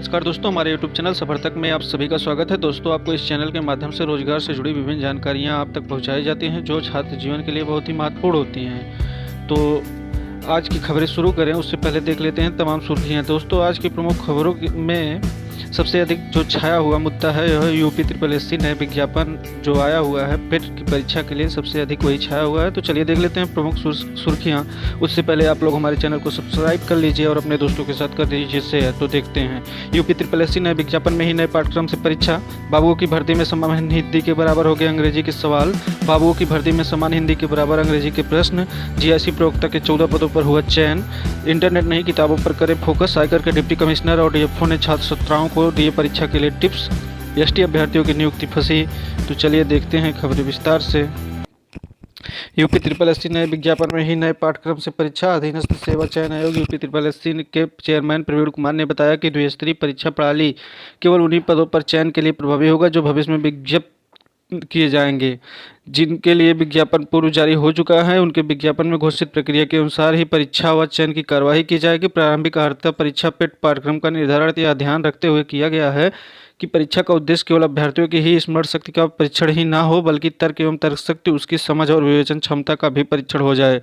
नमस्कार दोस्तों, हमारे यूट्यूब चैनल सफर तक में आप सभी का स्वागत है। दोस्तों, आपको इस चैनल के माध्यम से रोजगार से जुड़ी विभिन्न जानकारियां आप तक पहुंचाई जाती हैं जो छात्र जीवन के लिए बहुत ही महत्वपूर्ण होती हैं। तो आज की खबरें शुरू करें उससे पहले देख लेते हैं तमाम सुर्खियां। दोस्तों, आज की प्रमुख खबरों में सबसे अधिक जो छाया हुआ मुद्दा है यह यूपी SSSC नए विज्ञापन जो आया हुआ है पेट की परीक्षा के लिए, सबसे अधिक वही छाया हुआ है। तो चलिए देख लेते हैं प्रमुख सुर्खियां। उससे पहले आप लोग हमारे चैनल को सब्सक्राइब कर लीजिए और अपने दोस्तों के साथ कर दीजिए शेयर। तो देखते हैं, यूपी SSSC नए विज्ञापन में ही नए पाठ्यक्रम से परीक्षा। बाबुओं की भर्ती में समान हिंदी के बराबर हो गए अंग्रेजी के सवाल। बाबुओं की भर्ती में समान हिंदी के बराबर अंग्रेजी के प्रश्न। जीआईसी प्रवक्ता के 14 पदों पर हुआ चयन। इंटरनेट नहीं किताबों पर करे फोकस। आयकर के डिप्टी कमिश्नर और डीएफओ ने छात्र छात्राओं को दिए परीक्षा के लिए टिप्स। एसटी अभ्यर्थियों की नियुक्ति फंसी। तो चलिए देखते हैं खबरें विस्तार से। यूपी SSSC नए विज्ञापन में ही नए पाठ्यक्रम से परीक्षा। अधीनस्थ सेवा चयन आयोग यूपी SSSC के चेयरमैन प्रवीण कुमार ने बताया कि द्विस्तरीय परीक्षा प्रणाली केवल उन्हीं पदों पर चयन के लिए प्रभावी होगा जो भविष्य में विज्ञप्त किए जाएंगे। जिनके लिए विज्ञापन पूर्व जारी हो चुका है उनके विज्ञापन में घोषित प्रक्रिया के अनुसार ही परीक्षा व चयन की कार्यवाही की जाएगी। प्रारंभिक अर्हता परीक्षा पेट पाठ्यक्रम का निर्धारण यह ध्यान रखते हुए किया गया है कि परीक्षा का उद्देश्य केवल अभ्यर्थियों की ही स्मरण शक्ति का परीक्षण ही ना हो, बल्कि तर्क एवं तर्क शक्ति, उसकी समझ और विवेचन क्षमता का भी परीक्षण हो जाए।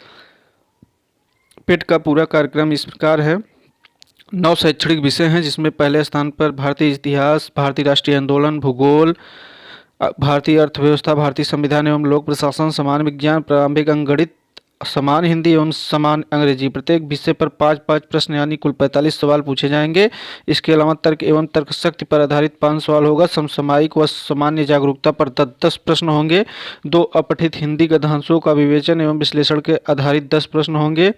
पेट का पूरा कार्यक्रम इस प्रकार है। 9 शैक्षणिक विषय हैं जिसमें पहले स्थान पर भारतीय इतिहास, भारतीय राष्ट्रीय आंदोलन, भूगोल, भारतीय अर्थव्यवस्था, भारतीय संविधान एवं लोक प्रशासन, समान विज्ञान, प्रारंभिक अंक गणित, समान हिंदी एवं समान अंग्रेजी। प्रत्येक विषय पर 5-5 प्रश्न यानी कुल 45 सवाल पूछे जाएंगे। इसके अलावा तर्क एवं तर्क शक्ति पर आधारित 5 सवाल होगा। समसामयिक व सामान्य जागरूकता पर 10 प्रश्न होंगे। 2 अपठित हिंदी गद्यांशों का विवेचन एवं विश्लेषण के आधारित 10 प्रश्न होंगे।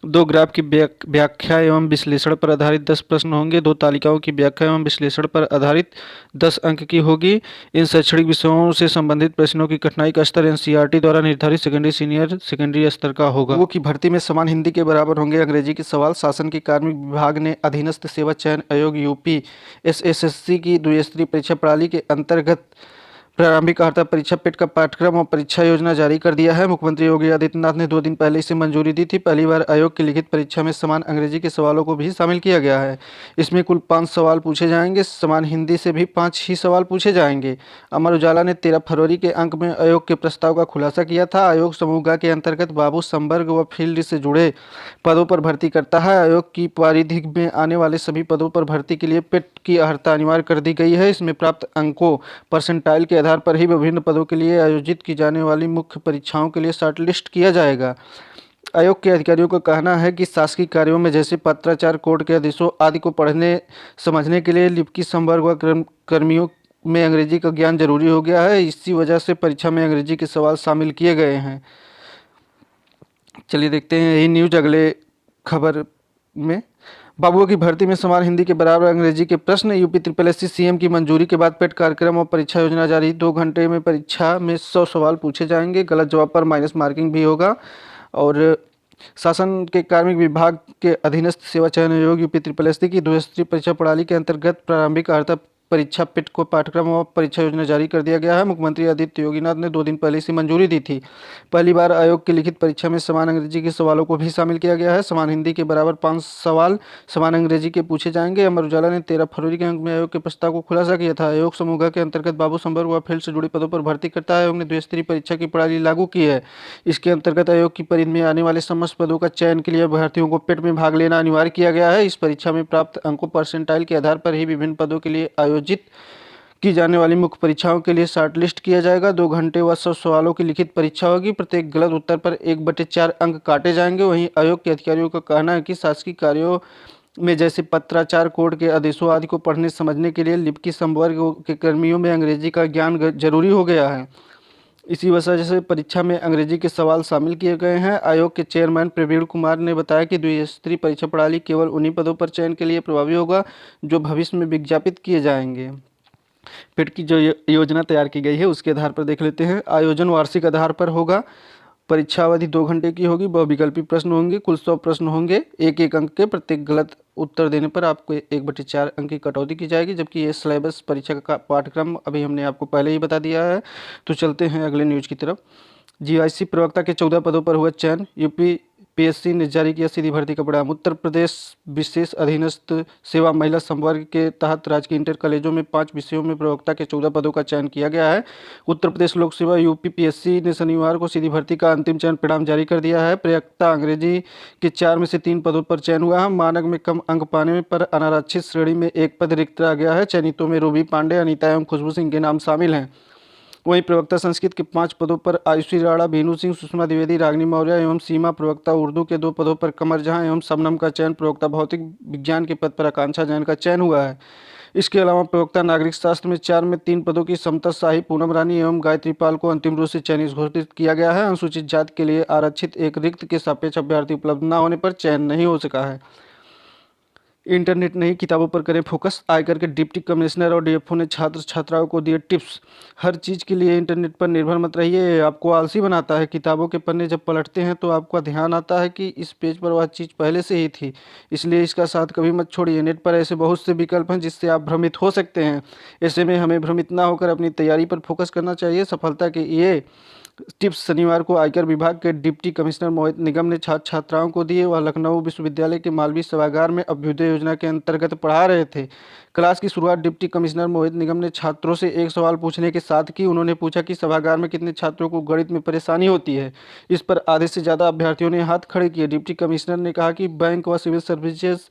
2 ग्राफ की व्याख्या एवं विश्लेषण पर आधारित 10 प्रश्न होंगे। 2 तालिकाओं की व्याख्या एवं विश्लेषण पर आधारित 10 अंक की होगी। इन शैक्षणिक विषयों से संबंधित प्रश्नों की कठिनाई का स्तर एनसीईआरटी द्वारा निर्धारित सेकेंडरी सीनियर सेकेंडरी स्तर का होगा। वो की भर्ती में समान हिंदी के बराबर होंगे अंग्रेजी के सवाल। शासन के कार्मिक विभाग ने अधीनस्थ सेवा चयन आयोग यूपी SSSC की द्विस्तरीय परीक्षा प्रणाली के अंतर्गत प्रारंभिक अर्हता परीक्षा पेट का पाठ्यक्रम और परीक्षा योजना जारी कर दिया है। मुख्यमंत्री योगी आदित्यनाथ ने 2 दिन पहले इसे मंजूरी दी थी। पहली बार आयोग की लिखित परीक्षा में समान अंग्रेजी के सवालों को भी शामिल किया गया है। इसमें कुल 5 सवाल पूछे जाएंगे। समान हिंदी से भी 5 ही सवाल पूछे जाएंगे। अमर उजाला ने 13 फरवरी के अंक में आयोग के प्रस्ताव का खुलासा किया था। आयोग समूह ग के अंतर्गत बाबू, संवर्ग व फील्ड से जुड़े पदों पर भर्ती करता है। आयोग की परिधि में आने वाले सभी पदों पर भर्ती के लिए पेट की अर्हता अनिवार्य कर दी गई है। इसमें प्राप्त अंकों परसेंटाइल के आधार पर ही विभिन्न पदों के लिए आयोजित की जाने वाली मुख्य परीक्षाओं के लिए शॉर्टलिस्ट किया जाएगा। आयोग के अधिकारियों का कहना है कि शासकीय कार्यों में जैसे पत्राचार, कोर्ट के आदेशों आदि को पढ़ने समझने के लिए लिपिक संवर्ग व कर्मियों में अंग्रेजी का ज्ञान जरूरी हो गया है। इसी वजह से परीक्षा में अंग्रेजी के सवाल शामिल किए गए हैं। चलिए देखते हैं यही न्यूज अगले खबर में। बाबुओं की भर्ती में समान हिंदी के बराबर अंग्रेजी के प्रश्न। यूपी SSSC सीएम की मंजूरी के बाद पेट कार्यक्रम और परीक्षा योजना जारी। 2 घंटे में परीक्षा में 100 सवाल पूछे जाएंगे। गलत जवाब पर माइनस मार्किंग भी होगा। और शासन के कार्मिक विभाग के अधीनस्थ सेवा चयन आयोग यूपी SSSC की द्विस्तरीय परीक्षा प्रणाली के अंतर्गत प्रारंभिक अर्हता परीक्षा पेट को पाठ्यक्रम और परीक्षा योजना जारी कर दिया गया है। मुख्यमंत्री आदित्य योगीनाथ ने 2 दिन पहले इसे मंजूरी दी थी। पहली बार आयोग की लिखित परीक्षा में समान अंग्रेजी के सवालों को भी शामिल किया गया है। समान हिंदी के बराबर 5 सवाल समान अंग्रेजी के पूछे जाएंगे। अमर उजाला ने 13 फरवरी के अंक में आयोग के प्रस्ताव को खुलासा किया था। आयोग समूह के अंतर्गत बाबू, संवर्ग व फील्ड से जुड़े पदों पर भर्ती करता है। आयोग ने द्विस्तरीय परीक्षा की प्रणाली लागू की है। इसके अंतर्गत आयोग की परिधि में आने वाले समस्त पदों का चयन के लिए अभ्यर्थियों को पेट में भाग लेना अनिवार्य किया गया है। इस परीक्षा में प्राप्त अंकों परसेंटाइल के आधार पर ही विभिन्न पदों के लिए आयोजित की जाने वाली मुख्य परीक्षाओं के लिए शॉर्टलिस्ट किया जाएगा। 2 घंटे व 100 सवालों की लिखित परीक्षा होगी। प्रत्येक गलत उत्तर पर 1/4 अंक काटे जाएंगे। वहीं आयोग के अधिकारियों का कहना है कि शासकीय कार्यों में जैसे पत्राचार, कोर्ट के आदेशों आदि को पढ़ने समझने के लिए लिपिक संवर्ग के कर्मियों में अंग्रेजी का ज्ञान जरूरी हो गया है। इसी वजह से परीक्षा में अंग्रेजी के सवाल शामिल किए गए हैं। आयोग के चेयरमैन प्रवीण कुमार ने बताया कि द्विस्तरीय परीक्षा प्रणाली केवल उन्हीं पदों पर चयन के लिए प्रभावी होगा जो भविष्य में विज्ञापित किए जाएंगे। पेट की जो योजना तैयार की गई है उसके आधार पर देख लेते हैं। आयोजन वार्षिक आधार पर होगा। परीक्षा अवधि 2 घंटे की होगी। बहुविकल्पी प्रश्न होंगे। कुल 100 प्रश्न होंगे 1-1 अंक के। प्रत्येक गलत उत्तर देने पर आपको 1/4 अंक की कटौती की जाएगी। जबकि ये सिलेबस परीक्षा का पाठ्यक्रम अभी हमने आपको पहले ही बता दिया है। तो चलते हैं अगले न्यूज की तरफ। जीआईसी प्रवक्ता के 14 पदों पर हुआ चयन। यूपी पीएससी ने जारी किया सीधी भर्ती का परिणाम। उत्तर प्रदेश विशेष अधीनस्थ सेवा महिला संवर्ग के तहत राजकीय इंटर कॉलेजों में 5 विषयों में प्रवक्ता के 14 पदों का चयन किया गया है। उत्तर प्रदेश लोक सेवा यूपी पीएससी ने शनिवार को सीधी भर्ती का अंतिम चयन परिणाम जारी कर दिया है। प्रवक्ता अंग्रेजी के 4 में से 3 पदों पर चयन हुआ है। मानक में कम अंक पाने पर अनारक्षित श्रेणी में 1 पद रिक्त रह गया है। चयनितों में रूबी पांडे, अनीता एवं खुशबू सिंह के नाम शामिल हैं। वहीं प्रवक्ता संस्कृत के 5 पदों पर आयुषी राणा, बीनू सिंह, सुषमा द्विवेदी, रागिनी मौर्य एवं सीमा, प्रवक्ता उर्दू के 2 पदों पर कमर जहां एवं शबनम का चयन, प्रवक्ता भौतिक विज्ञान के पद पर आकांक्षा जैन का चयन हुआ है। इसके अलावा प्रवक्ता नागरिक शास्त्र में 4 में 3 पदों की समता शाही, पूनम रानी एवं गायत्री पाल को अंतिम रूप से चयनित घोषित किया गया है। अनुसूचित जाति के लिए आरक्षित एक रिक्त के सापेक्ष अभ्यर्थी उपलब्ध न होने पर चयन नहीं हो सका है। इंटरनेट नहीं, किताबों पर करें फोकस। आयकर के डिप्टी कमिश्नर और डीएफओ ने छात्र छात्राओं को दिए टिप्स। हर चीज़ के लिए इंटरनेट पर निर्भर मत रहिए, ये आपको आलसी बनाता है। किताबों के पन्ने जब पलटते हैं तो आपका ध्यान आता है कि इस पेज पर वह चीज़ पहले से ही थी, इसलिए इसका साथ कभी मत छोड़िए। नेट पर ऐसे बहुत से विकल्प हैं जिससे आप भ्रमित हो सकते हैं। ऐसे में हमें भ्रमित ना होकर अपनी तैयारी पर फोकस करना चाहिए। सफलता के ये टिप्स शनिवार को आयकर विभाग के डिप्टी कमिश्नर मोहित निगम ने छात्र छात्राओं को दिए। वह लखनऊ विश्वविद्यालय के मालवीय सभागार में अभ्युदय योजना के अंतर्गत पढ़ा रहे थे। क्लास की शुरुआत डिप्टी कमिश्नर मोहित निगम ने छात्रों से एक सवाल पूछने के साथ की। उन्होंने पूछा कि सभागार में कितने छात्रों को गणित में परेशानी होती है। इस पर आधे से ज़्यादा अभ्यर्थियों ने हाथ खड़े किए। डिप्टी कमिश्नर ने कहा कि बैंक व सिविल सर्विसेज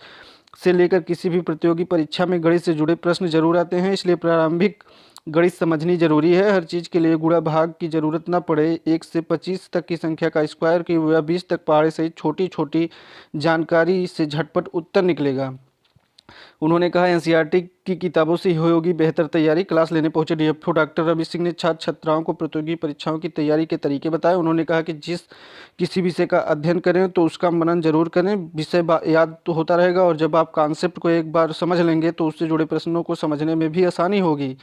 से लेकर किसी भी प्रतियोगी परीक्षा में गणित से जुड़े प्रश्न जरूर आते हैं, इसलिए प्रारंभिक गणित समझनी जरूरी है। हर चीज़ के लिए गुणा भाग की जरूरत न पड़े। 1 से 25 तक की संख्या का स्क्वायर की या 20 तक पहाड़े सहित छोटी छोटी जानकारी से झटपट उत्तर निकलेगा। उन्होंने कहा एनसीईआरटी की किताबों से होगी बेहतर तैयारी। क्लास लेने पहुंचे डीएफओ डॉक्टर रवि सिंह ने छात्र छात्राओं को प्रतियोगी परीक्षाओं की तैयारी के तरीके बताए। उन्होंने कहा कि किसी विषय का अध्ययन करें तो उसका मनन जरूर करें। विषय याद तो होता रहेगा और जब आप कॉन्सेप्ट को एक बार समझ लेंगे तो उससे जुड़े प्रश्नों को समझने में भी आसानी होगी।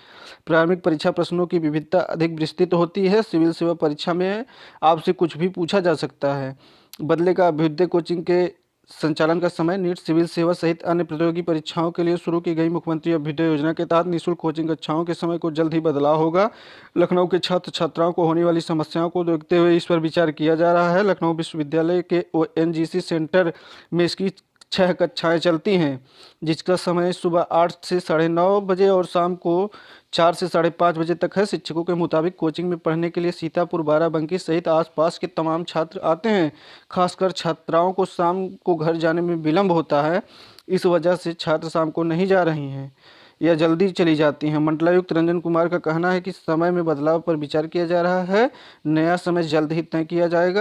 प्रारंभिक परीक्षा प्रश्नों की विविधता अधिक विस्तृत होती है। सिविल सेवा परीक्षा में आपसे कुछ भी पूछा जा सकता है। बदले का अभ्युदय कोचिंग के संचालन का समय। नीट, सिविल सेवा सहित अन्य प्रतियोगी परीक्षाओं के लिए शुरू की गई मुख्यमंत्री अभ्युदय योजना के तहत निःशुल्क कोचिंग कक्षाओं के समय को जल्द ही बदलाव होगा। लखनऊ के छात्र छात्राओं को होने वाली समस्याओं को देखते हुए इस पर विचार किया जा रहा है। लखनऊ विश्वविद्यालय के ओएनजीसी सेंटर में इसकी 6 कक्षाएं चलती हैं, जिसका समय सुबह 8 से 9:30 बजे और शाम को 4 से 5:30 बजे तक है। शिक्षकों के मुताबिक कोचिंग में पढ़ने के लिए सीतापुर, बाराबंकी सहित आसपास के तमाम छात्र आते हैं। खासकर छात्राओं को शाम को घर जाने में विलम्ब होता है, इस वजह से छात्र शाम को नहीं जा रही हैं या जल्दी चली जाती हैं। मंडलायुक्त रंजन कुमार का कहना है कि समय में बदलाव पर विचार किया जा रहा है। नया समय जल्द ही तय किया जाएगा।